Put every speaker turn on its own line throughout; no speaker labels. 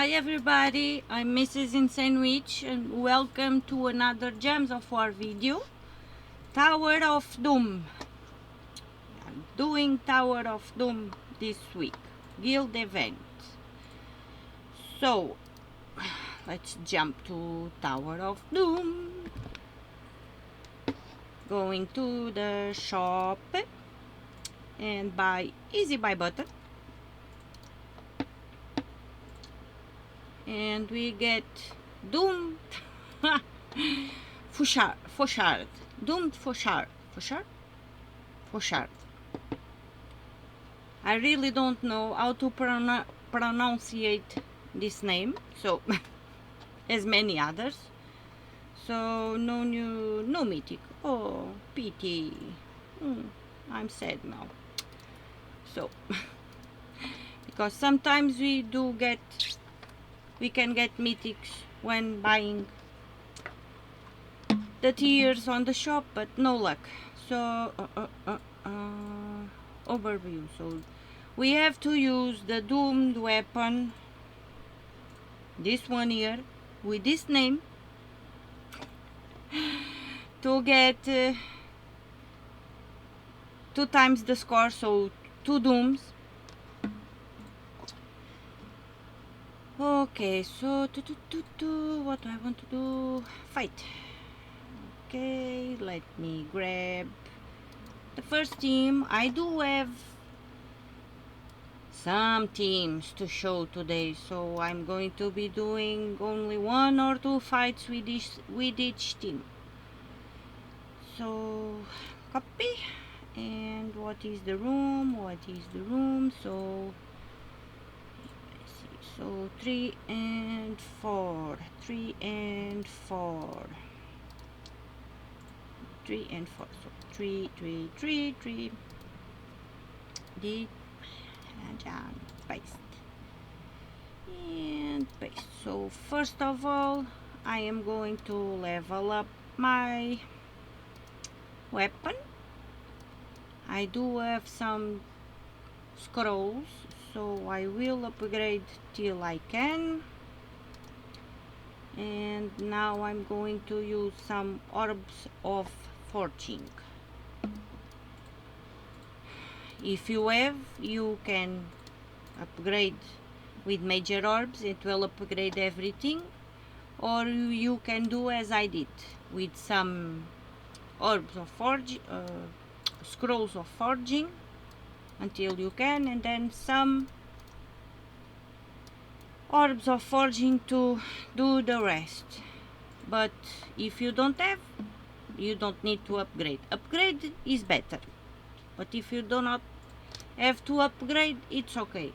Hi everybody, I'm Mrs. Insane Witch and welcome to another Gems of War video. Tower of Doom. I'm doing Tower of Doom this week. Guild event. So, let's jump to Tower of Doom. Going to the shop and buy easy buy button. And we get doomed Fauchard. Doomed Fauchard. I really don't know how to pronunciate this name, so as many others. So no mythic. Oh, pity. I'm sad now. So because sometimes we can get mythics when buying the tiers on the shop, but no luck. So overview. So we have to use the doomed weapon, this one here with this name, to get 2 times the score, so 2 dooms. Okay, so what do I want to do? Fight. Okay, let me grab the first team. I do have some teams to show today, so I'm going to be doing only 1 or 2 fights with each team. So copy. And what is the room? So 3 and 4. 3 and 4. So 3. Deep and down. Paste. And paste. So first of all, I am going to level up my weapon. I do have some scrolls, so I will upgrade till I can. And now I'm going to use some orbs of forging. If you have, you can upgrade with major orbs. It will upgrade everything, or you can do as I did with some orbs of scrolls of forging until you can, and then some orbs of forging to do the rest. But if you don't have, you don't need to upgrade. Upgrade is better, but if you do not have to upgrade, it's okay.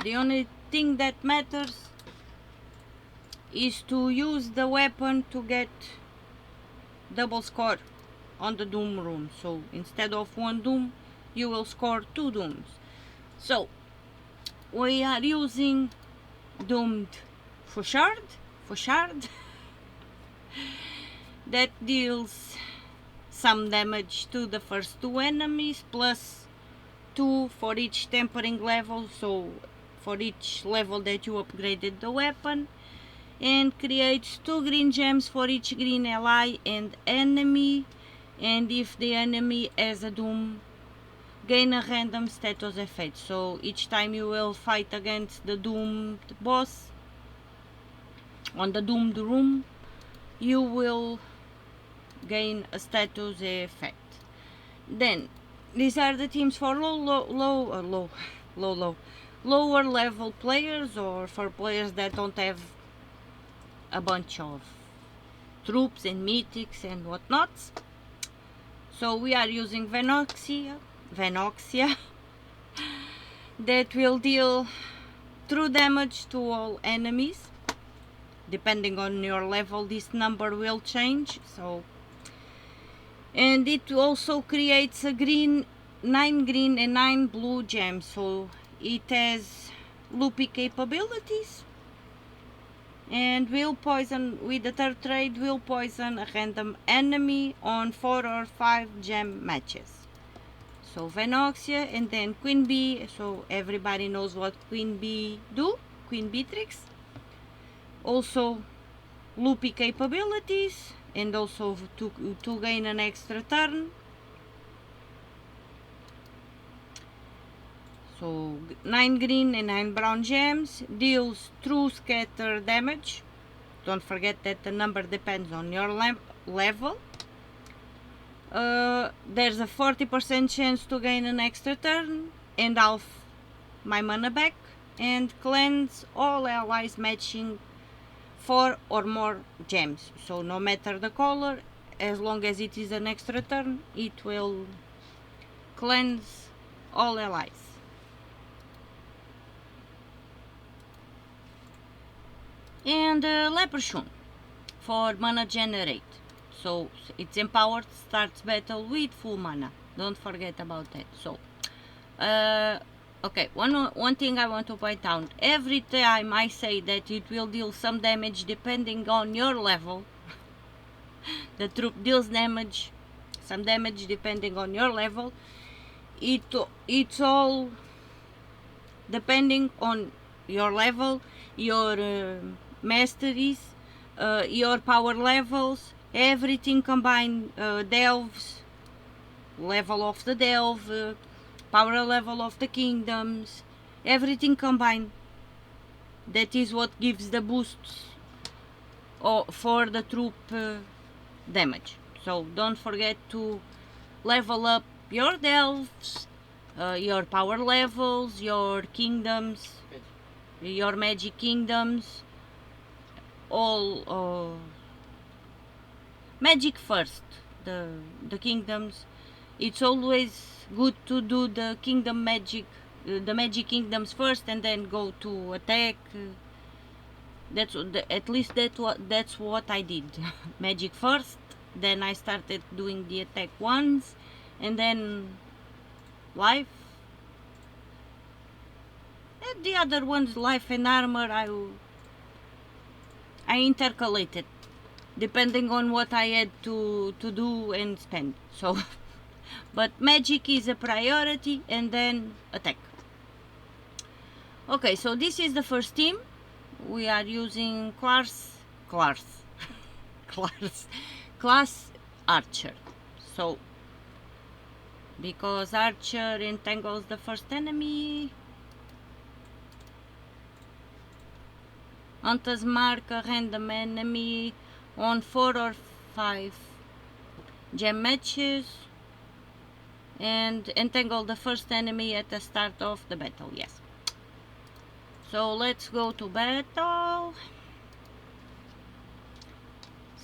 The only thing that matters is to use the weapon to get double score on the doom room. So instead of 1 doom, you will score 2 dooms. So we are using doomed Fauchard that deals some damage to the first 2 enemies, plus 2 for each tempering level, so for each level that you upgraded the weapon, and creates 2 green gems for each green ally and enemy. And if the enemy has a doom, gain a random status effect. So each time you will fight against the doomed boss on the doomed room, you will gain a status effect. Then these are the teams for lower level players, or for players that don't have a bunch of troops and mythics and whatnot. So we are using Venoxia that will deal true damage to all enemies. Depending on your level, this number will change. So, and it also creates a 9 green and 9 blue gems. So it has loopy capabilities, and will poison with the 3rd trade, will poison a random enemy on 4 or 5 gem matches. so Venoxia, and then Queen Bee, so everybody knows what Queen Bee do, Queen Beatrix. Also loopy capabilities, and also to gain an extra turn. So 9 green and 9 brown gems, deals true scatter damage. Don't forget that the number depends on your level. There's a 40% chance to gain an extra turn, and half my mana back, and cleanse all allies matching 4 or more gems. So no matter the color, as long as it is an extra turn, it will cleanse all allies. And Leprechaun for mana generate. So it's empowered, starts battle with full mana. Don't forget about that. So okay, one thing I want to point out. Every time I say that it will deal some damage depending on your level, the troop deals damage, some damage depending on your level. It's all depending on your level, your masteries, your power levels, everything combined, delves, level of the delve, power level of the kingdoms, everything combined. That is what gives the boosts for the troop damage. So don't forget to level up your delves, your power levels, your kingdoms, your magic kingdoms, all magic first, the kingdoms. It's always good to do the kingdom magic, the magic kingdoms first, and then go to attack. At least that's what I did. Magic first, then I started doing the attack ones, and then life. And the other ones, life and armor, I intercalated depending on what I had to do and spend. So but magic is a priority, and then attack. Okay, so this is the first team. We are using class archer. So because archer entangles the first enemy, hunters mark a random enemy on 4 or 5 gem matches and entangle the first enemy at the start of the battle. Yes. So let's go to battle.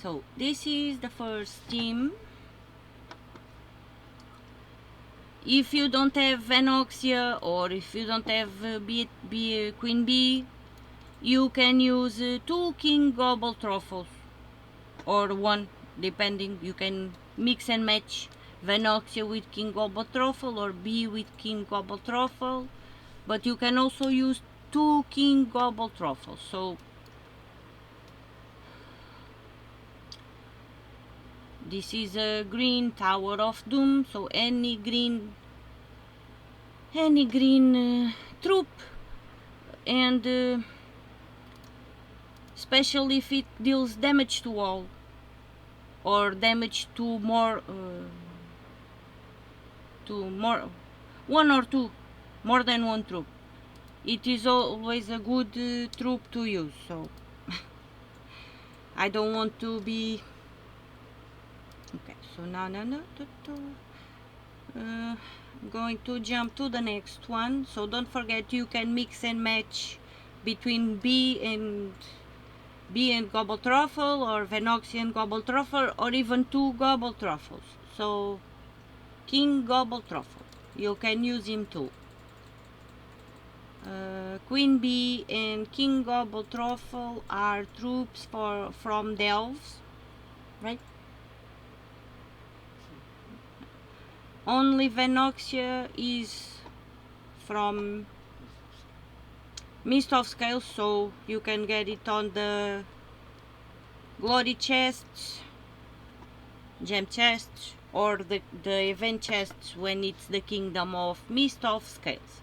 So this is the first team. If you don't have Venoxia, or if you don't have Queen Bee, you can use 2 King Gobtruffles, or 1, depending. You can mix and match Venoxia with King Gobtruffle or Bee with King Gobtruffle, but you can also use 2 King Gobtruffles. So this is a green Tower of Doom, so any green troop, and especially if it deals damage to all, or damage to more, one or two, more than one troop, it is always a good troop to use. So I don't want to be okay. So now I'm going to jump to the next one. So don't forget, you can mix and match between Bee and Gobtruffle, or Venoxia and Gobtruffle, or even 2 Gobtruffles. So King Gobtruffle, you can use him too. Queen Bee and King Gobtruffle are troops from the elves, right? Only Venoxia is from Mist of Scales, so you can get it on the glory chests, gem chests, or the event chests when it's the Kingdom of Mist of Scales.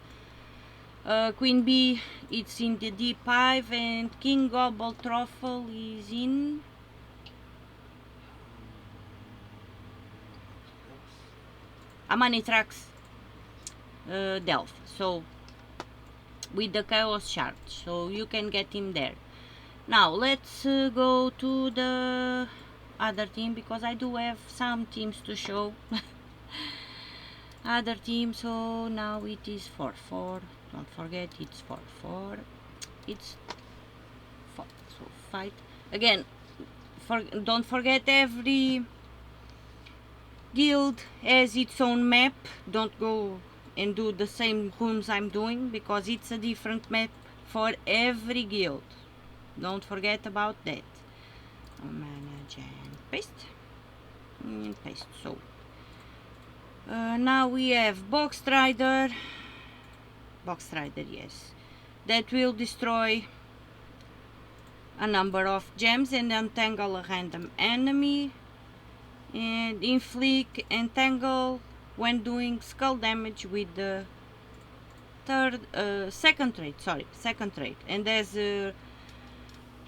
Queen Bee, it's in the deep hive, and King Gobtruffle is in Amanitrax Delph. So with the Chaos Charge, so you can get him there. Now let's go to the other team, because I do have some teams to show. Other team, so now it is 4-4. Don't forget, it's 4-4. It's 4. So fight again. Don't forget, every guild has its own map. Don't go and do the same rooms I'm doing, because it's a different map for every guild. Don't forget about that. Manage and paste. And paste. So now we have Box Rider, yes, that will destroy a number of gems and entangle a random enemy, and inflict entangle when doing skull damage with the second trait, and has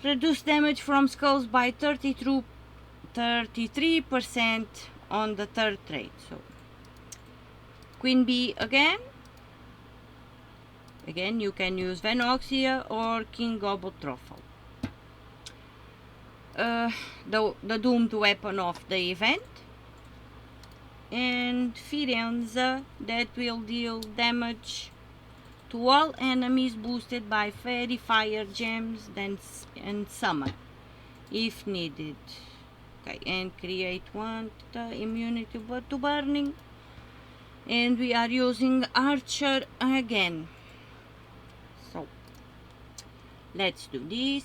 reduced damage from skulls by 33% on the third trait. So Queen Bee again, you can use Venoxia or King Gobtruffle. The doomed weapon of the event, and Firenze, that will deal damage to all enemies boosted by fairy fire gems and summon if needed. Okay, and create one immunity to burning, and we are using Archer again. So let's do this.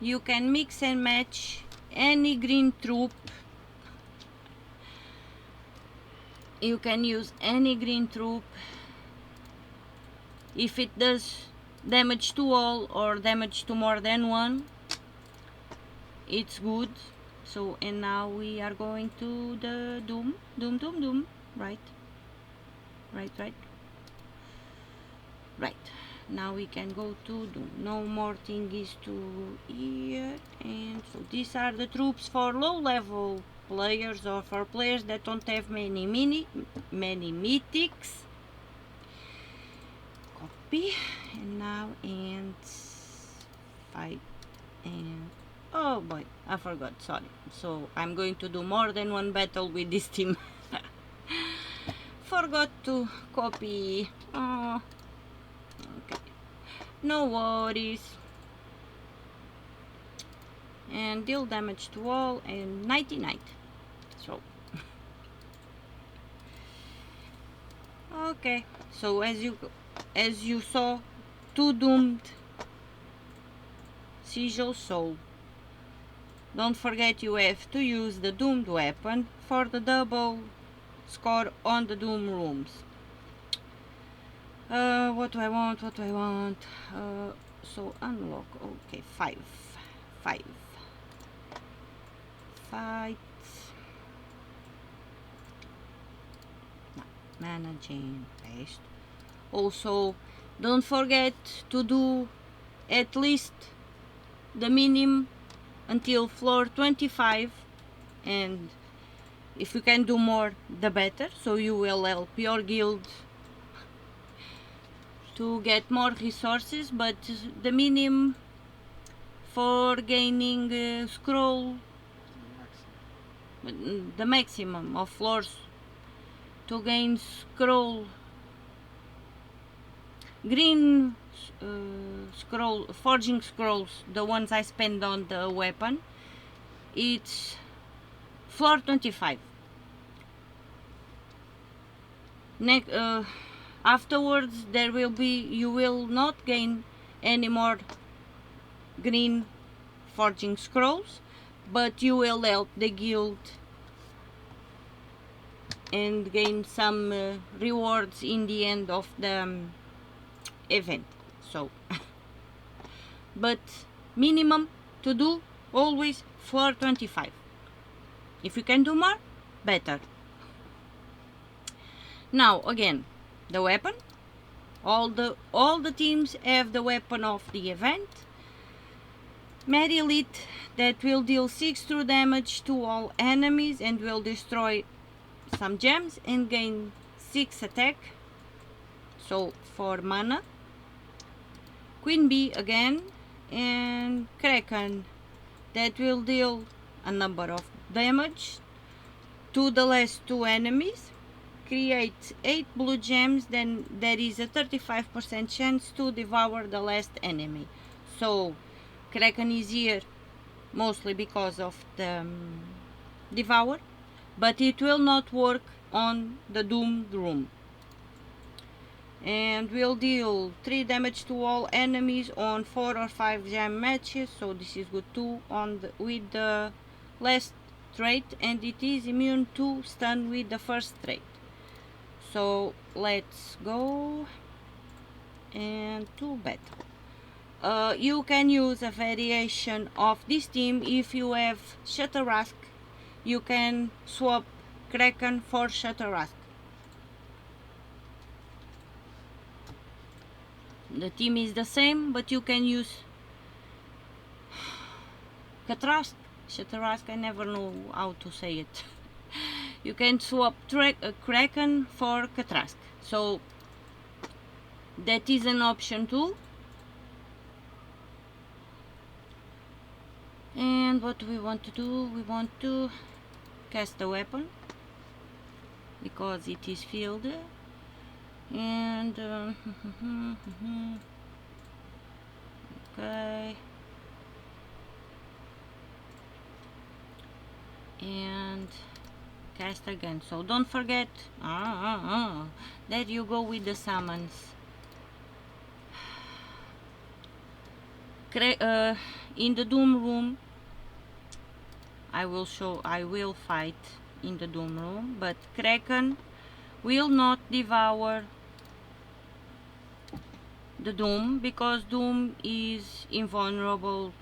You can mix and match any green troop. You can use any green troop if it does damage to all or damage to more than one. It's good. So, and now we are going to the doom. Right. Now we can go to doom. No more thing is to here. And so these are the troops for low level players, or for players that don't have many mythics. Copy, and now and fight, and oh boy, I forgot, sorry. So I'm going to do more than one battle with this team. Forgot to copy. Oh, okay, no worries. And deal damage to all, and 99. So okay, so as you saw, two doomed sigils. So don't forget, you have to use the doomed weapon for the double score on the doom rooms. What do I want? So unlock. Okay, 5. Fight. Managing paste. Also, don't forget to do at least the minimum until floor 25, and if you can do more, the better, so you will help your guild to get more resources. But the minimum for gaining scroll, the maximum of floors to gain scroll, green scroll, forging scrolls, the ones I spend on the weapon, it's floor 25. Afterwards there will be, you will not gain any more green forging scrolls, but you will help the guild and gain some rewards in the end of the event. so but minimum to do always 425. If you can do more, better. Now again, the weapon. All the teams have the weapon of the event. Mad Elite, that will deal 6 true damage to all enemies and will destroy some gems and gain 6 attack, so 4 mana. Queen Bee again, and Kraken, that will deal a number of damage to the last 2 enemies, create 8 blue gems, then there is a 35% chance to devour the last enemy. So Kraken is here mostly because of the devour, but it will not work on the doomed room. And will deal 3 damage to all enemies on 4 or 5 gem matches, so this is good too with the last trait, and it is immune to stun with the first trait. So let's go and to battle. You can use a variation of this team. If you have Ctharrasque, you can swap Kraken for Ctharrasque. The team is the same, but you can use Ctharrasque, I never know how to say it. You can swap Kraken for Ctharrasque, so that is an option too. And what do we want to do? We want to cast the weapon because it is filled, and okay, and cast again. So don't forget, there you go with the summons. In the Doom room, I will fight in the Doom room, but Kraken will not devour the Doom because Doom is invulnerable,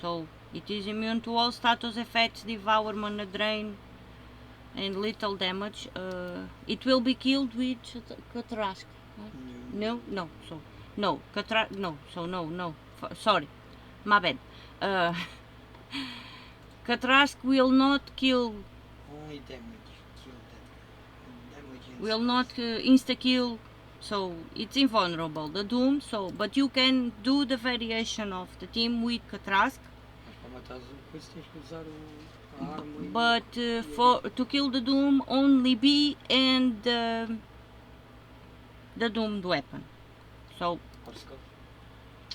so it is immune to all status effects, devour, mana drain, and little damage. It will be killed with Ctharrasque. No, so no, sorry, my bad. Ctharrasque will not kill.
Only damage.
Will not insta kill, so it's invulnerable. The Doom, so but you can do the variation of the team with Ctharrasque. But to kill the Doom, only B and the doomed weapon. So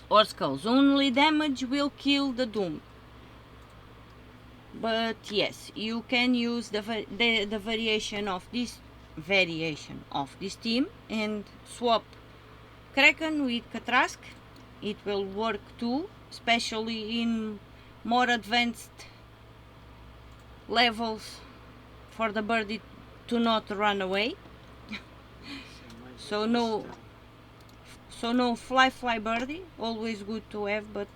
or skulls. Only damage will kill the Doom. But yes, you can use the variation of this team and swap Kraken with Ctharrasque. It will work too, especially in more advanced levels for the birdie to not run away. So no fly birdie, always good to have, but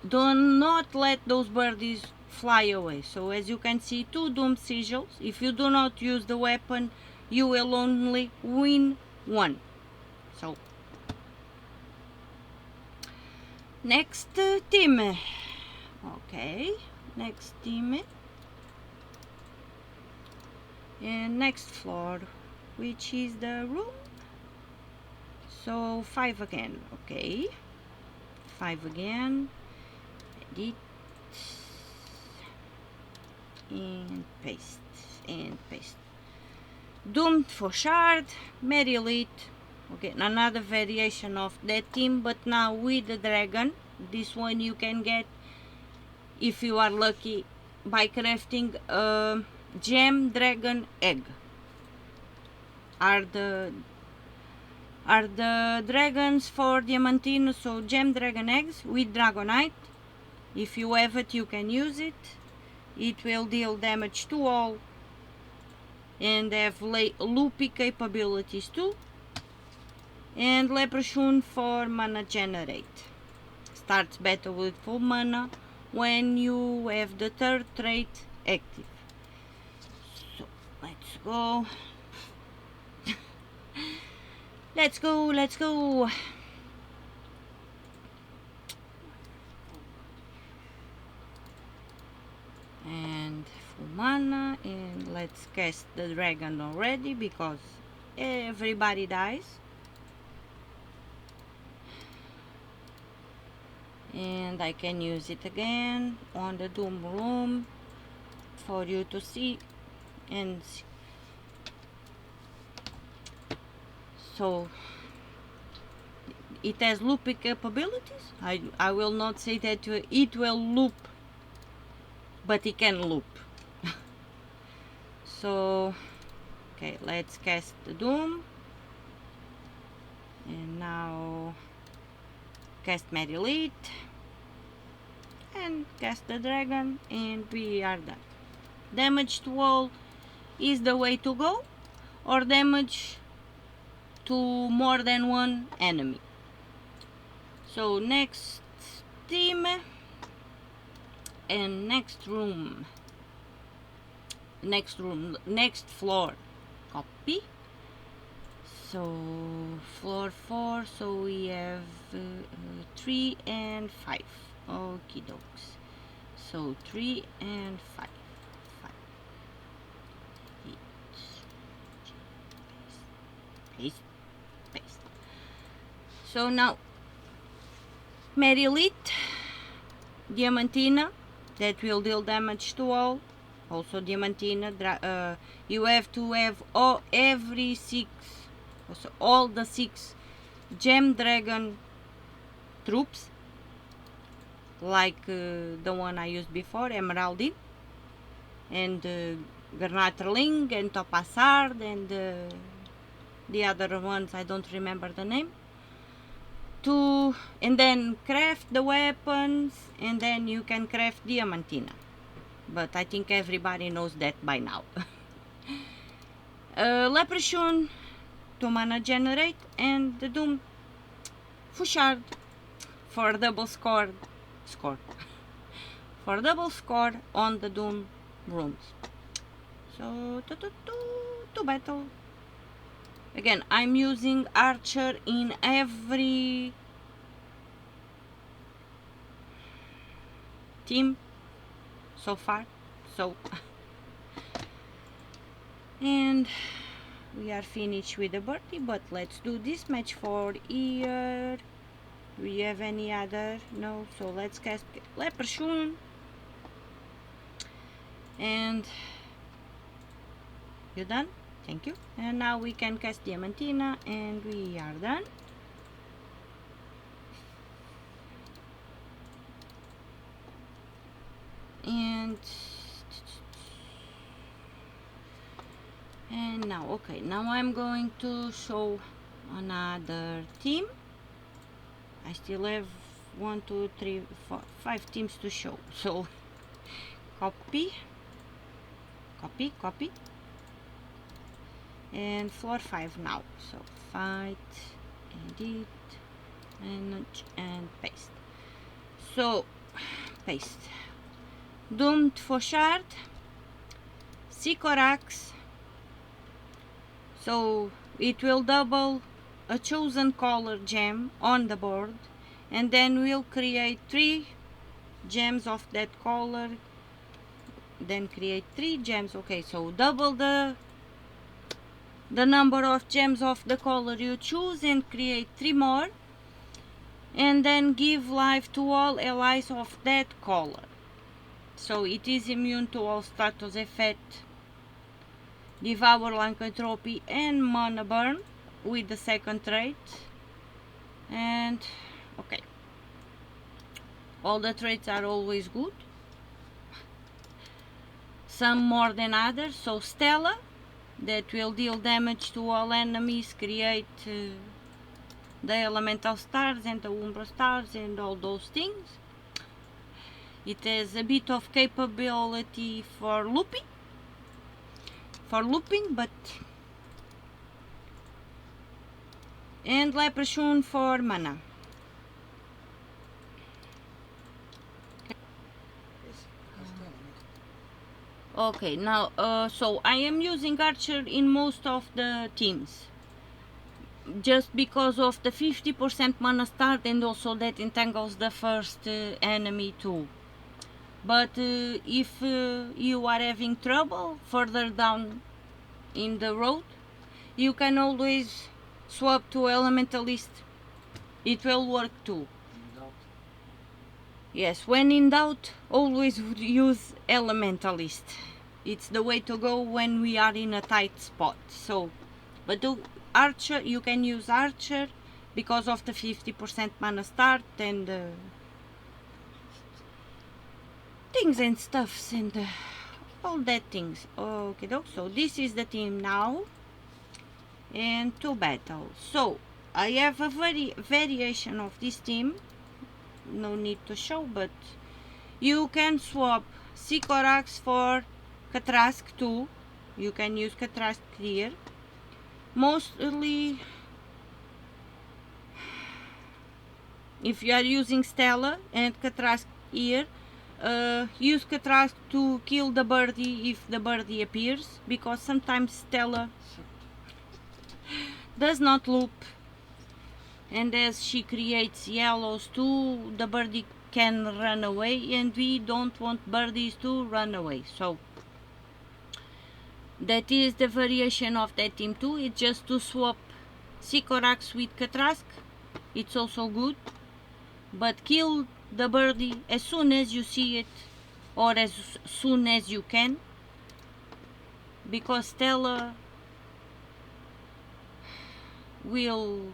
do not let those birdies fly away. So as you can see, 2 Doom sigils. If you do not use the weapon, you will only win 1. So next team. Okay, next team. And next floor, which is the room. So 5 again. Okay, 5 again. Edit and paste and paste. Doomed for shard, Mad Elite. Okay, another variation of that team, but now with the dragon. This one you can get if you are lucky by crafting a gem dragon egg. Are the dragons for Diamantino, so gem dragon eggs with Dragonite. If you have it, you can use it. It will deal damage to all and have loopy capabilities too. And Leprechaun for mana generate. Starts battle with full mana when you have the third trait active. So let's go. Let's go. And full mana, and let's cast the dragon already because everybody dies. And I can use it again on the Doom room for you to see and see. So it has looping capabilities. I will not say that it will loop, but it can loop. So okay, let's cast the Doom, and now cast Mad Elite and cast the dragon, and we are done. Damage to all is the way to go, or damage to more than one enemy. So next team and next floor. Copy. So floor 4, so we have 3 and 5. Okie dokes. So 3 and 5. Paste. So now Mad Elite, Diamantina, that will deal damage to all. Also Diamantina, you have to have all the 6 gem dragon troops, like the one I used before, Emeraldine, and Garnaterling, and Topazard, and the other ones I don't remember the name. And then craft the weapons, and then you can craft Diamantina. But I think everybody knows that by now. Leprechaun to mana generate, and the Doom Fouchard for double score for double score on the Doom rooms. So to battle. Again, I'm using Archer in every team so far. So and we are finished with the birdie, but let's do this match for here. Do we have any other? No, so let's cast Leprechaun, and you done? Thank you. And now we can cast Diamantina, and we are done. And now, okay, now I'm going to show another team. I still have 1, 2, 3, 4, 5 teams to show. So copy, and floor 5 now. So fight, edit, and paste. So paste. Doomed Fouchard, Sycorax. So it will double a chosen color gem on the board, and then we'll create 3 gems of that color, then create 3 gems. Okay, so double the number of gems of the color you choose and create 3 more, and then give life to all allies of that color. So it is immune to all status effect, devour, lycanthropy, and mana burn with the second trait. And okay, all the traits are always good, some more than others. So Stella, that will deal damage to all enemies, create the elemental stars and the umbra stars and all those things. It has a bit of capability for looping. for looping, but and leprechaun for mana. Okay, now so I am using archer in most of the teams, just because of the 50% mana start, and also that entangles the first enemy too. But if you are having trouble further down in the road, you can always swap to elementalist. It will work too. Yes, when in doubt, always use elementalist. It's the way to go when we are in a tight spot. So, but archer, you can use archer because of the 50% mana start and things and stuffs and all that things. Okay, so this is the team now, and to battle. So I have a variation of this team. No need to show, but you can swap Sycorax for Ctharrasque too. You can use Ctharrasque here. Mostly, if you are using Stella and Ctharrasque here, use Ctharrasque to kill the birdie if the birdie appears, because sometimes Stella does not loop, and as she creates yellows too, the birdie can run away, and we don't want birdies to run away. So that is the variation of that team too. It's just to swap Sycorax with Ctharrasque. It's also good, but kill the birdie as soon as you see it, or as soon as you can, because Stella will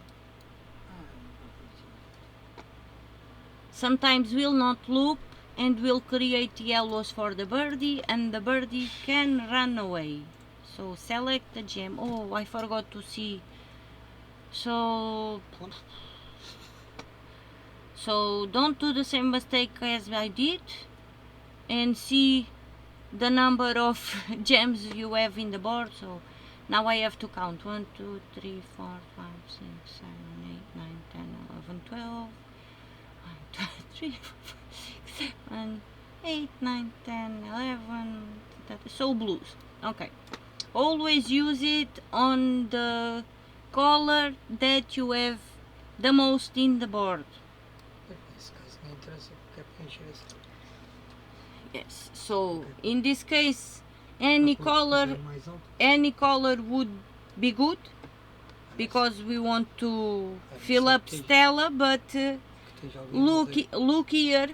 sometimes will not loop and will create yellows for the birdie, and the birdie can run away. So select the gem. Oh, I forgot to see. So don't do the same mistake as I did, and see the number of gems you have in the board. So now I have to count 1, 2, 3, 4, 5, 6, 7, 8, 9, 10, 11, 12. 1, 2, 3, 4, 5, 6, 7, 8, 9, 10, 11. So blues. Okay. Always use it on the color that you have the most in the board. Yes. So in this case, any color would be good, because we want to fill up Stella, but look here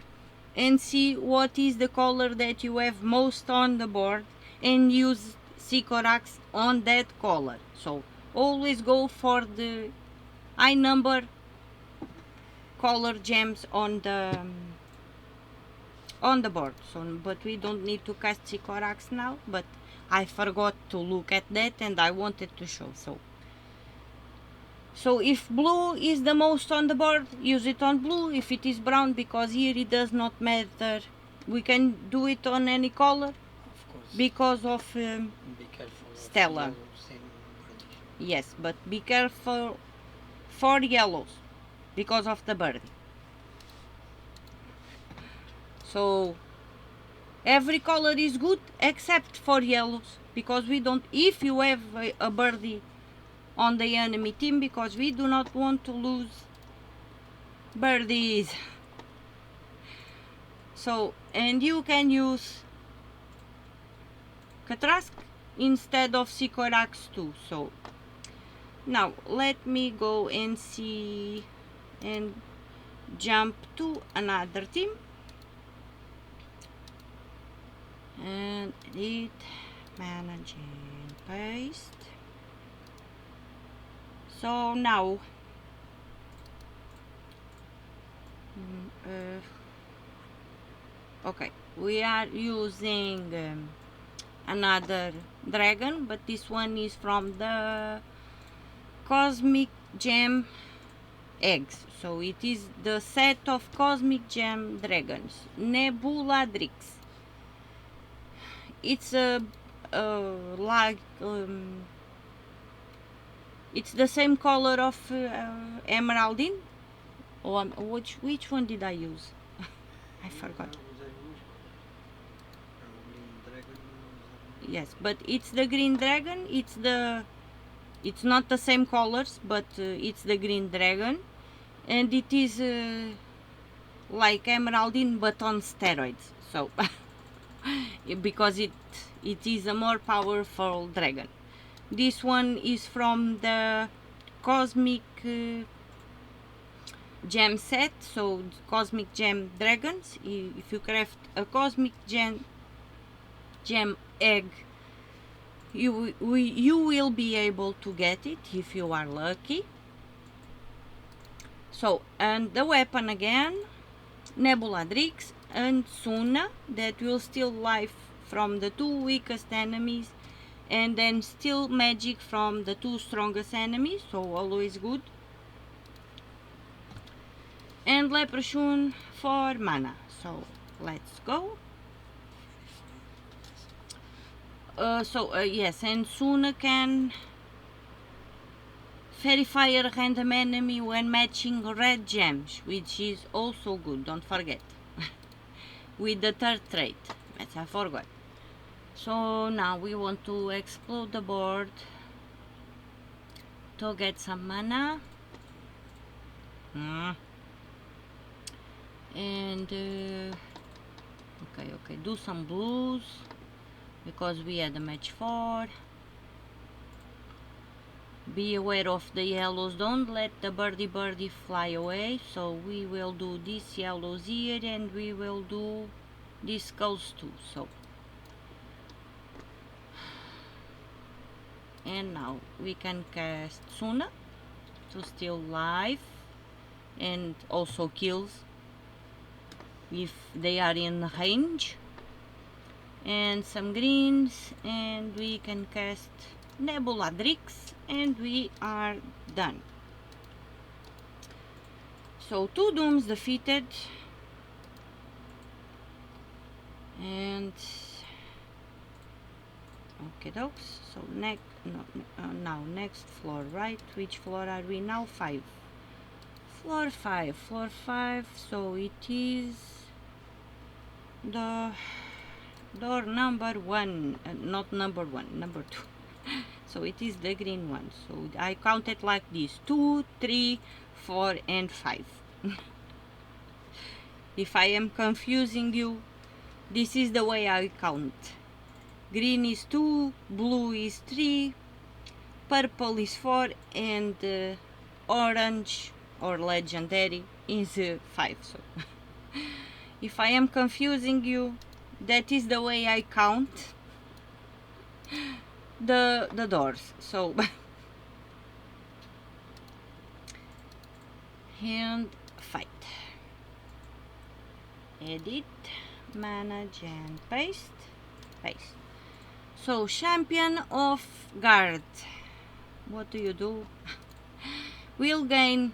and see what is the color that you have most on the board, and use Sycorax on that color. So always go for the high number color gems on the board. So, but we don't need to cast Sycorax now, but I forgot to look at that and I wanted to show. So if blue is the most on the board, use it on blue. If it is brown, because here it does not matter, we can do it on any color, of course, because of be careful Stella. Of yes, but be careful for yellows because of the birdie. So every color is good except for yellows, because we don't, if you have a birdie on the enemy team, because we do not want to lose birdies. So, and you can use Ctharrasque instead of Sycorax too. So now let me go and see and jump to another team and edit, manage and paste. So now okay, we are using another dragon, but this one is from the Cosmic Gem eggs. So it is the set of Cosmic Gem dragons, Nebuladrix. It's a like it's the same color of emeraldine. Or which one did I use? I forgot. Yes, but it's the green dragon. It's not the same colors, but it's the green dragon, and it is like emeraldine but on steroids. So because it is a more powerful dragon. This one is from the cosmic gem set, so cosmic gem dragons. If you craft a cosmic gem egg, you will be able to get it if you are lucky. So, and the weapon again, Nebuladrix and Suna, that will steal life from the two weakest enemies and then steal magic from the two strongest enemies, so always good. And Leprechaun for mana, so let's go. Yes, and Suna can verify a random enemy when matching red gems, which is also good, don't forget. With the third trait, which I forgot. So now we want to explode the board to get some mana. And okay, do some blues because we had a match 4. Be aware of the yellows, don't let the birdie fly away, so we will do these yellows here and we will do these skulls too. So, and now we can cast Suna to steal life and also kills if they are in range, and some greens, and we can cast Nebuladrix and we are done. So 2 dooms defeated, and okay dokes. So now next floor, right? Which floor are we now? 5. Floor 5. So it is the door number 1, not number 1, number 2. So it is the green one. So I counted like this: 2, 3, 4, and 5. If I am confusing you, this is the way I count. Green is 2, blue is 3, purple is 4, and orange or legendary is 5. So if I am confusing you, that is the way I count the doors. So and fight. Edit, manage, and paste. So champion of guard, what do you do? Will gain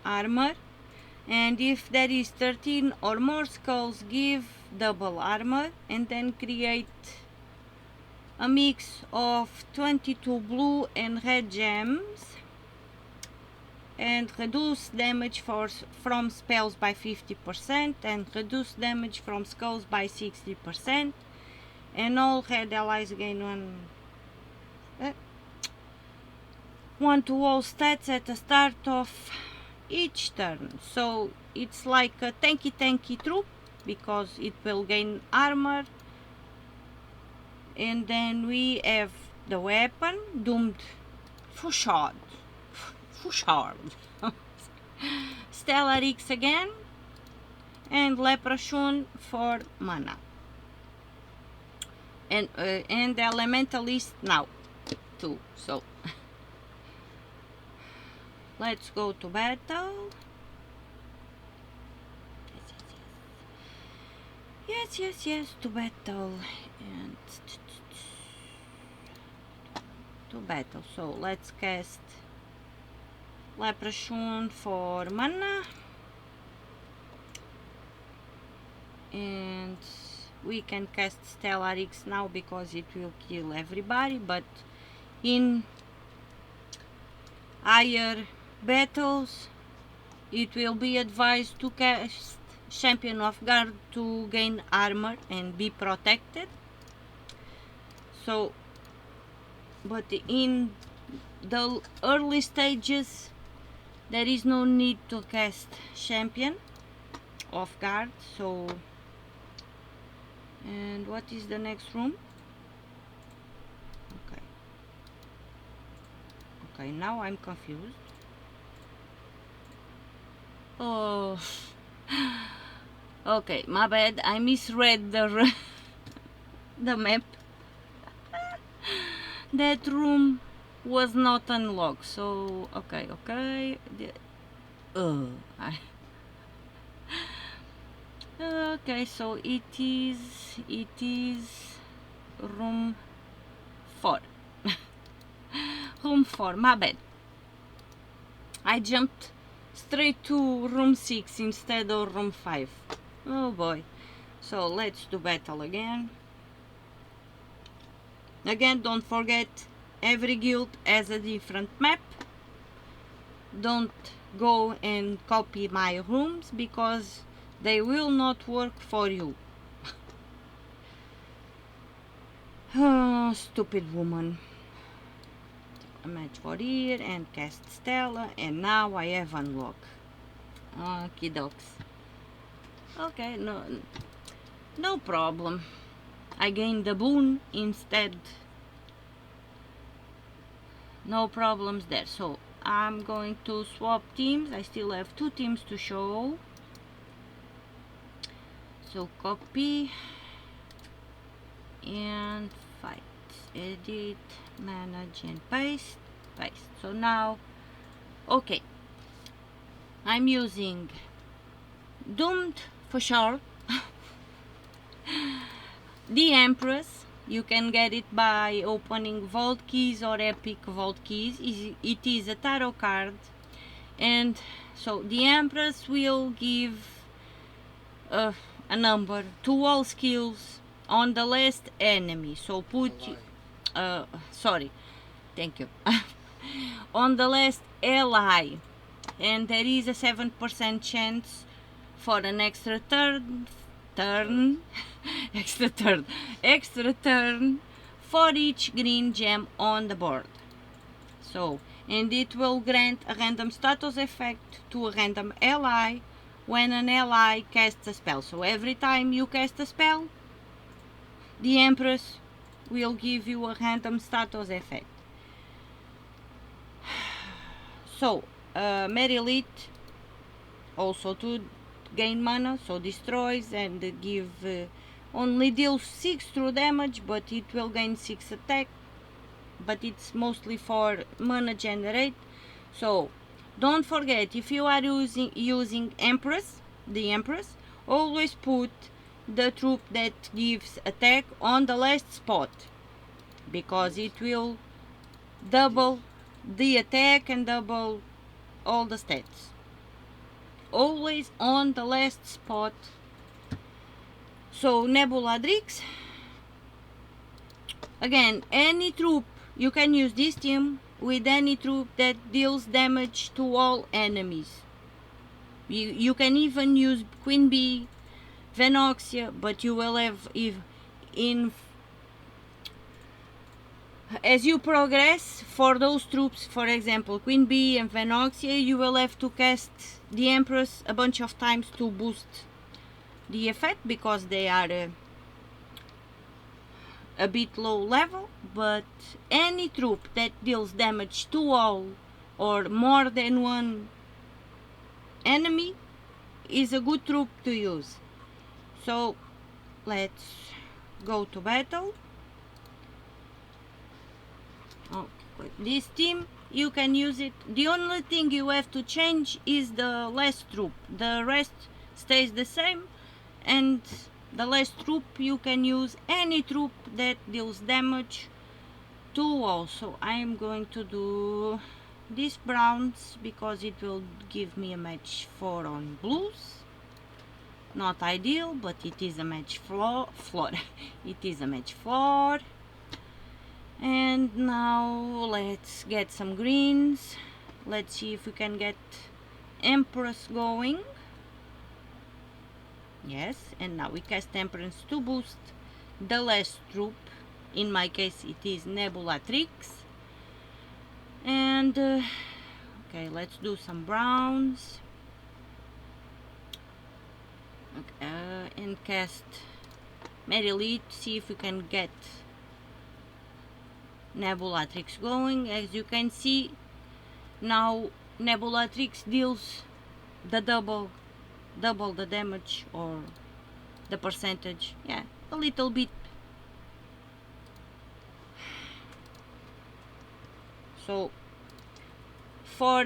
armor, and if there is 13 or more skulls, give double armor, and then create a mix of 22 blue and red gems, and reduce damage from spells by 50%, and reduce damage from skulls by 60%, and all red allies gain 1 to all stats at the start of each turn. So it's like a tanky troop because it will gain armor. And then we have the weapon, doomed Fouchard. Ctharrasque again, and Leprechaun for mana. And the Elementalist now too. So let's go to battle. Yes, to battle. And to battle. So let's cast Leprechaun for mana, and we can cast Ctharrasque now because it will kill everybody, but in higher battles it will be advised to cast Champion of Guard to gain armor and be protected. So, but in the early stages there is no need to cast Champion of Guard. So, and what is the next room? Okay, now I'm confused. Oh, okay, my bad, I misread the the map. That room was not unlocked, so okay. Okay, so it is room 4. Room 4, my bad. I jumped straight to room 6 instead of room 5. Oh boy. So let's do battle again. Again, don't forget, every guild has a different map. Don't go and copy my rooms because they will not work for you. Oh, stupid woman. A match for here and cast Stella, and now I have unlocked. Okie dokes. Okay, no problem. I gained the boon instead. No problems there. So I'm going to swap teams. I still have 2 teams to show. So copy and fight. Edit, manage and paste. So now, okay, I'm using Doomed for sure. The Empress, you can get it by opening Vault Keys or Epic Vault Keys. It is a tarot card, and so the Empress will give a number to all skills on the last enemy. So put sorry, thank you. On the last ally, and there is a 7% chance for an extra turn for each green gem on the board. So, and it will grant a random status effect to a random ally when an ally casts a spell. So every time you cast a spell, the Empress will give you a random status effect. So, Merilith also to gain mana, so destroys and give only deals 6 true damage, but it will gain 6 attack, but it's mostly for mana generate. So don't forget, if you are using the Empress, always put the troop that gives attack on the last spot, because it will double the attack and double all the stats. Always on the last spot. So Nebuladrix, again, any troop, you can use this team with any troop that deals damage to all enemies. You can even use Queen Bee, Venoxia, but you will have, as you progress for those troops, for example Queen Bee and Venoxia, you will have to cast the Empress a bunch of times to boost the effect, because they are a bit low level. But any troop that deals damage to all or more than one enemy is a good troop to use. So let's go to battle. This team, you can use it. The only thing you have to change is the last troop. The rest stays the same, and the last troop, you can use any troop that deals damage to all. So I'm going to do these browns because it will give me a match 4 on blues. Not ideal, but it is a match floor. It is a match floor. And now let's get some greens. Let's see if we can get Empress going. Yes, and now we cast Empress to boost the last troop. In my case it is Nebulatrix. And okay, let's do some browns. Okay, and cast Merylith to see if we can get Nebulatrix going. As you can see, now Nebulatrix deals the double the damage, or the percentage, yeah, a little bit. So for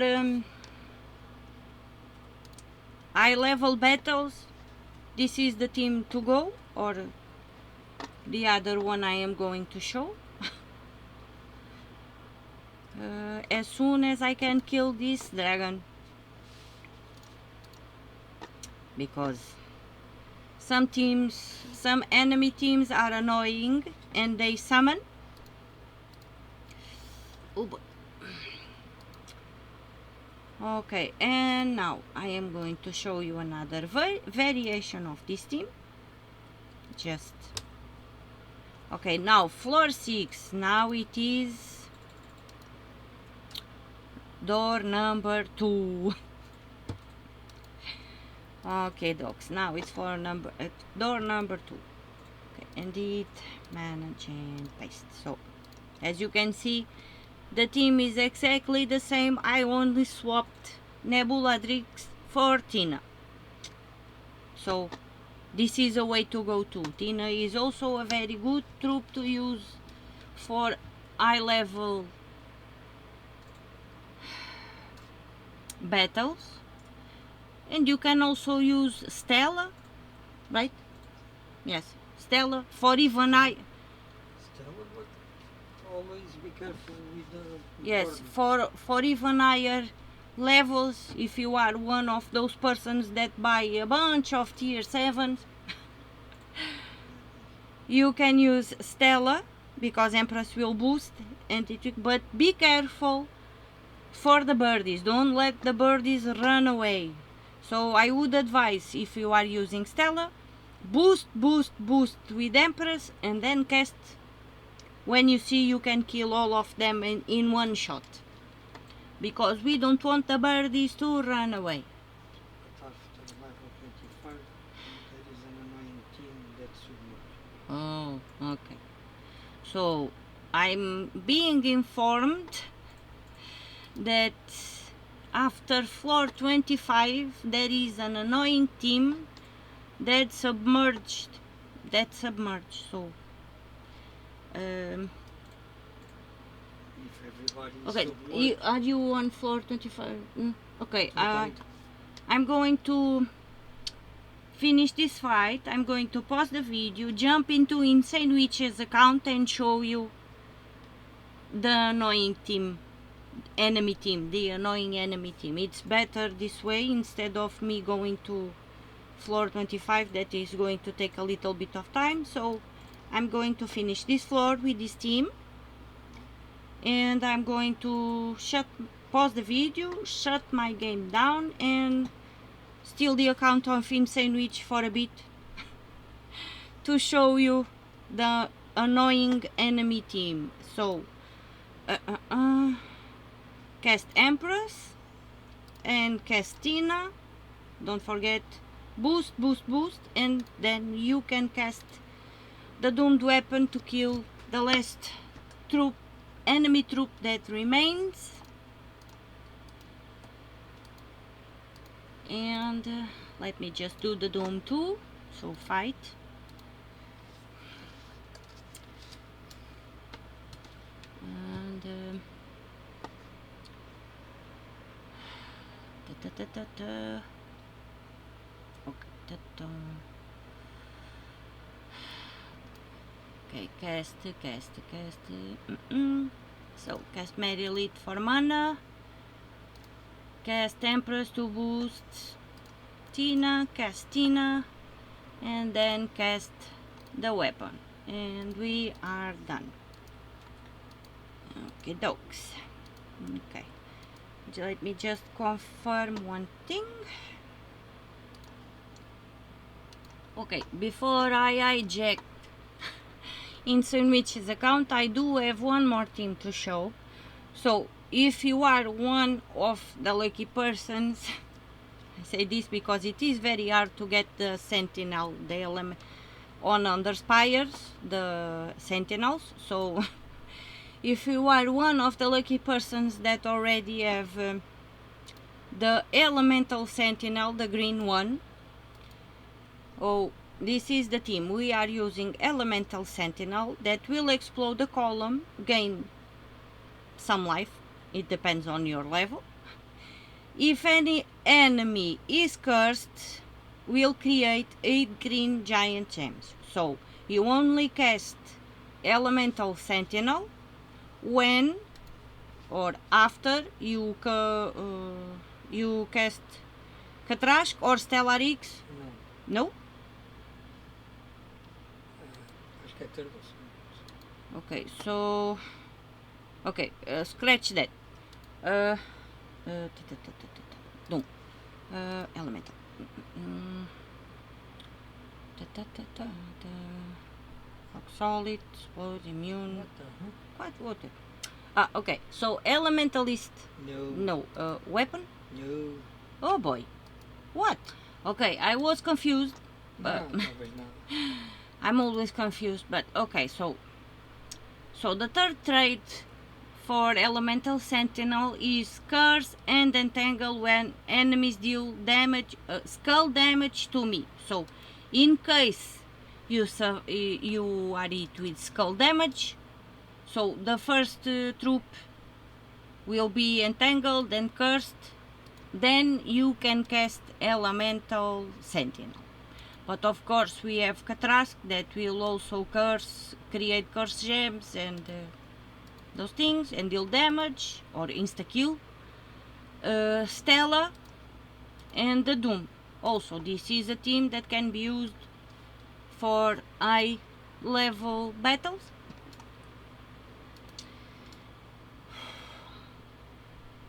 high level battles, this is the team to go, or the other one I am going to show. As soon as I can kill this dragon, because some enemy teams are annoying and they summon. Okay, and now I am going to show you another variation of this team. Just okay, now floor 6. Now it is door number 2. Okay, dogs, now it's for door number 2. Okay, edit, manage and paste. So as you can see, the team is exactly the same. I only swapped Nebulatrix for Tina. So this is a way to go too. Tina is also a very good troop to use for high level battles. And you can also use Stella, right? Yes, Stella for even high.
Stella, but always be careful with the
yes, for even higher levels. If you are one of those persons that buy a bunch of tier 7s, you can use Stella, because Empress will boost anti-trick, but be careful for the birdies. Don't let the birdies run away. So I would advise, if you are using Stella, boost with Empress, and then cast when you see you can kill all of them in one shot, because we don't want the birdies to run away.
But after level 25, there is an annoying team that submerge.
Oh, okay. So I'm being informed that after floor 25 there is an annoying team that submerged. So
If everybody is
okay,
submerged,
are you on floor 25? Okay, I'm going to finish this fight. I'm going to pause the video, jump into Insane Witch's account and show you the annoying team, the annoying enemy team. It's better this way, instead of me going to floor 25. That is going to take a little bit of time. So I'm going to finish this floor with this team, and I'm going to pause the video, shut my game down, and steal the account of Insane Witch for a bit to show you the annoying enemy team. So cast Empress and cast Tina. Don't forget boost, and then you can cast the doomed weapon to kill the last enemy troop that remains. And let me just do the doom too. So fight. And okay, cast. So cast Merylith for mana, cast Empress to boost Tina, cast Tina, and then cast the weapon, and we are done. Okay, dogs. Okay, let me just confirm one thing. Okay, before I hijack Insane Witch's account, I do have one more thing to show. So if you are one of the lucky persons, I say this because it is very hard to get the Sentinel, the element on Underspires, the Sentinels. So if you are one of the lucky persons that already have the Elemental Sentinel, the green one, oh, this is the team. We are using Elemental Sentinel that will explode the column, gain some life, it depends on your level. If any enemy is cursed, will create 8 green giant gems. So you only cast Elemental Sentinel when or after you cast Ctharrasque or Ctharrasque.
Não.
No?
Acho que é turbo.
Okay, so okay, scratch that. No, elemental. Rock solid, explode, immune.
What the hell?
What water? Ah, okay. So elementalist.
No.
No. Weapon.
No.
Oh boy. What? Okay, I was confused.
Não, talvez não.
I'm always confused, but okay. So the third trait for Elemental Sentinel is Curse and Entangle when enemies deal damage, skull damage to me. So, in case you are hit with skull damage, so the first troop will be entangled and cursed, then you can cast Elemental Sentinel. But of course we have Ctharrasque that will also create curse gems and those things and deal damage or insta-kill. Stella and the Doom. Also, this is a team that can be used for high level battles.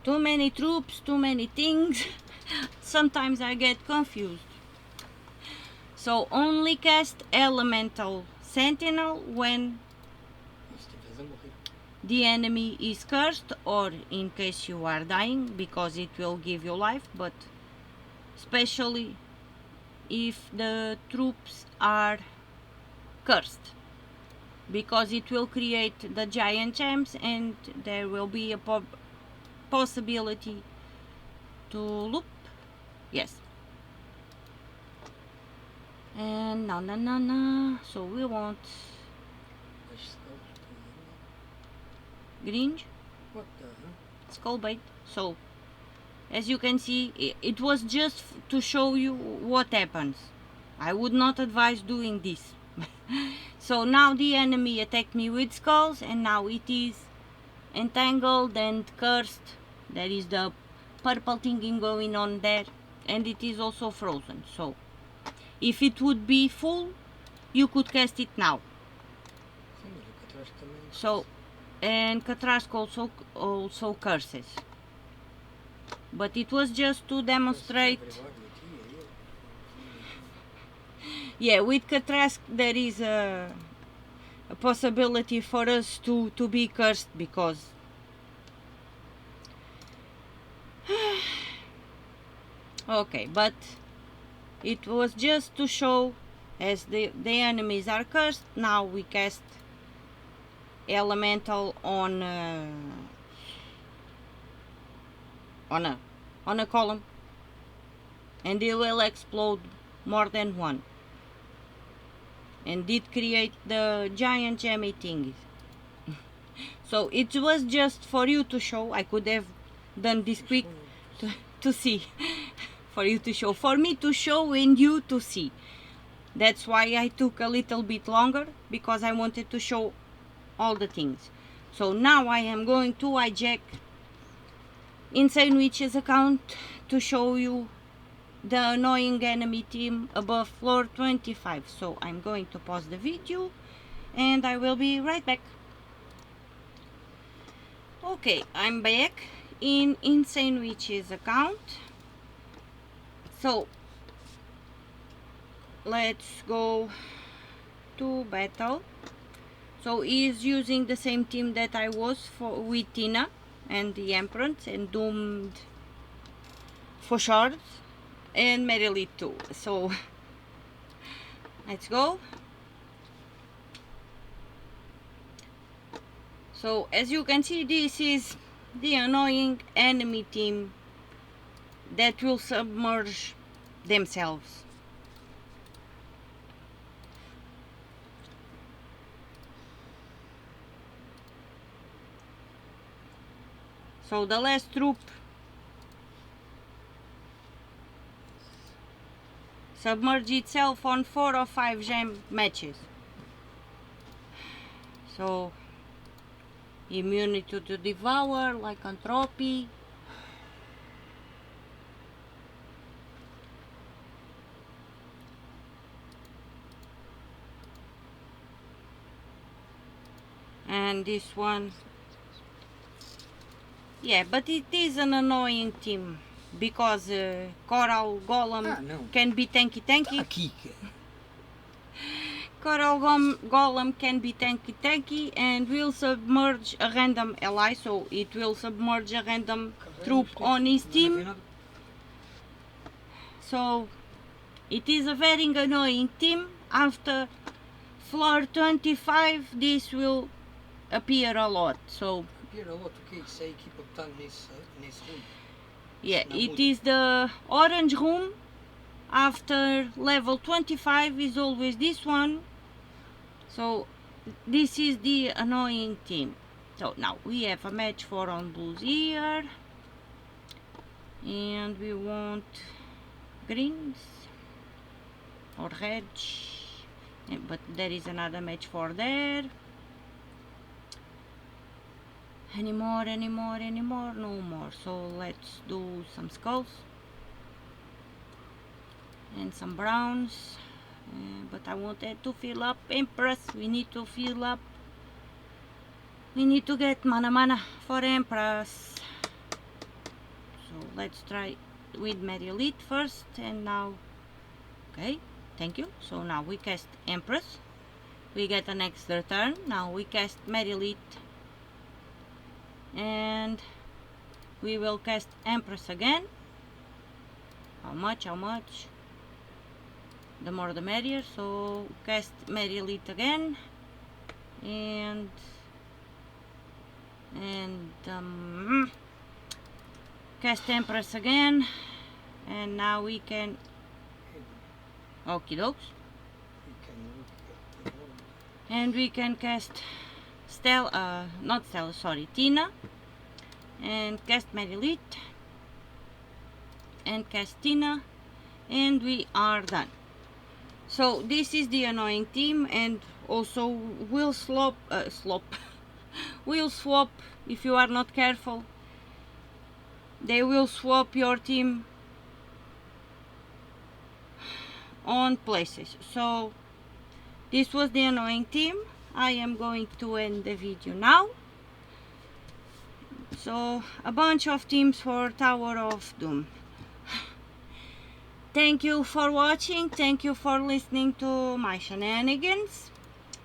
Too many troops, too many things. Sometimes I get confused. So only cast Elemental Sentinel when
Estiveres a morrer.
the enemy is cursed or in case you are dying, because it will give you life, but especially if the troops are cursed, because it will create the giant gems and there will be a possibility to loop. Yes. And no. So we want
As skulls têm.
green
What the hell?
skull bait. So as you can see, it was just to show you what happens. I would not advise doing this. So now the enemy attacked me with skulls and now it is entangled and cursed. There is the purple thinking going on there and it is also frozen. So if it would be full, you could cast it now.
Sim, mas o Ctharrasque também.
So, and Ctharrasque also curses. But it was just to demonstrate. Yeah, with Ctharrasque there is a possibility for us to be cursed because okay, but it was just to show as the enemies are cursed. Now we cast elemental on a column and it will explode more than one. And did create the giant gemmy thingies. So it was just for you to show. I could have done this quick to see. For you to show. For me to show and you to see. That's why I took a little bit longer, because I wanted to show all the things. So now I am going to hijack Insane Witch's account to show you the annoying enemy team above floor 25. So I'm going to pause the video and I will be right back. Okay, I'm back in Insane Witch's account. So let's go to battle. So he is using the same team that I was for with Tina and the Emperor and Doomed for shards and Merilith too. So let's go. So as you can see, this is the annoying enemy team that will submerge themselves. So the last troop submerge itself on 4 or 5 gem matches. So immunity to devour, lycanthropy. And this one, yeah, but it is an annoying team because Coral Golem can be tanky. Coral Golem can be tanky and will submerge a random ally, so it will submerge a random troop on his team. So it is a very annoying team. After floor 25 this will appear a lot. So
okay, isso é a equipa que está nesse room.
Yeah, it is the orange room. After level 25 is always this one. So this is the annoying team. So now we have a match for on blues here. And we want greens or reds. But there is another match for there. Anymore, no more. So let's do some skulls and some browns. But I wanted to fill up Empress. We need to fill up. We need to get mana for Empress. So let's try with Merilith first. And now, okay, thank you. So now we cast Empress. We get an extra turn. Now we cast Merilith. And we will cast Empress again. How much? The more the merrier. So cast Merilith again, and cast Empress again, and now we can Códigos, and we can cast Tina, and cast Merilith, and cast Tina, and we are done. So this is the annoying team, and also will swap if you are not careful. They will swap your team on places. So this was the annoying team. I am going to end the video now. So a bunch of teams for Tower of Doom. Thank you for watching, thank you for listening to my shenanigans,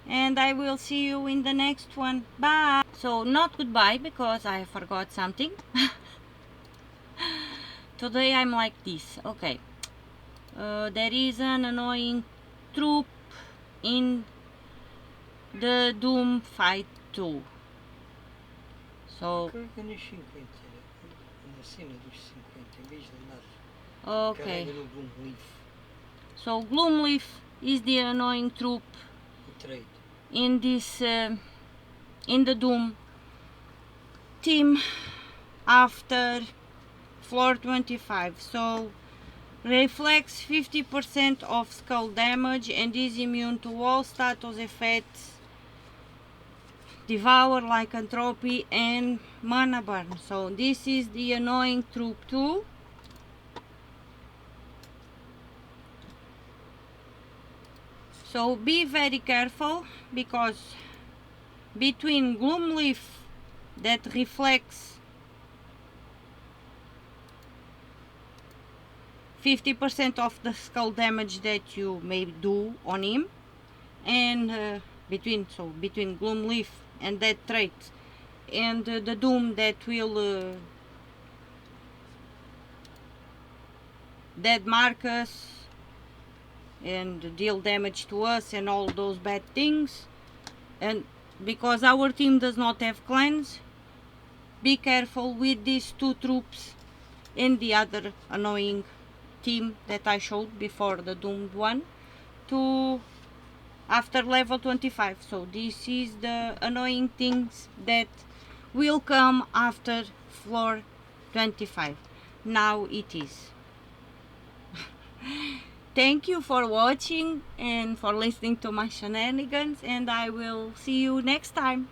and I will see you in the next one. Bye! So not goodbye, because I forgot something. Today I'm like this. Okay. There is an annoying troop in the Doom fight too. So
Carrega nos 50, na cena dos 50, em vez de andar.
Okay.
Carrega no Gloomleaf.
So Gloomleaf is the annoying troop in this in the Doom team after floor 25. So reflects 50% of skull damage and is immune to all status effects, devour, lycanthropy and mana burn. So this is the annoying troop too. So be very careful, because between Gloomleaf that reflects 50% of the skull damage that you may do on him, and between Gloomleaf and that trait and the doom that will dead mark us and deal damage to us and all those bad things, and because our team does not have clans, be careful with these two troops and the other annoying team that I showed before, the doomed one, to after level 25. So this is the annoying things that will come after floor 25. Now it is. Thank you for watching and for listening to my shenanigans, and I will see you next time.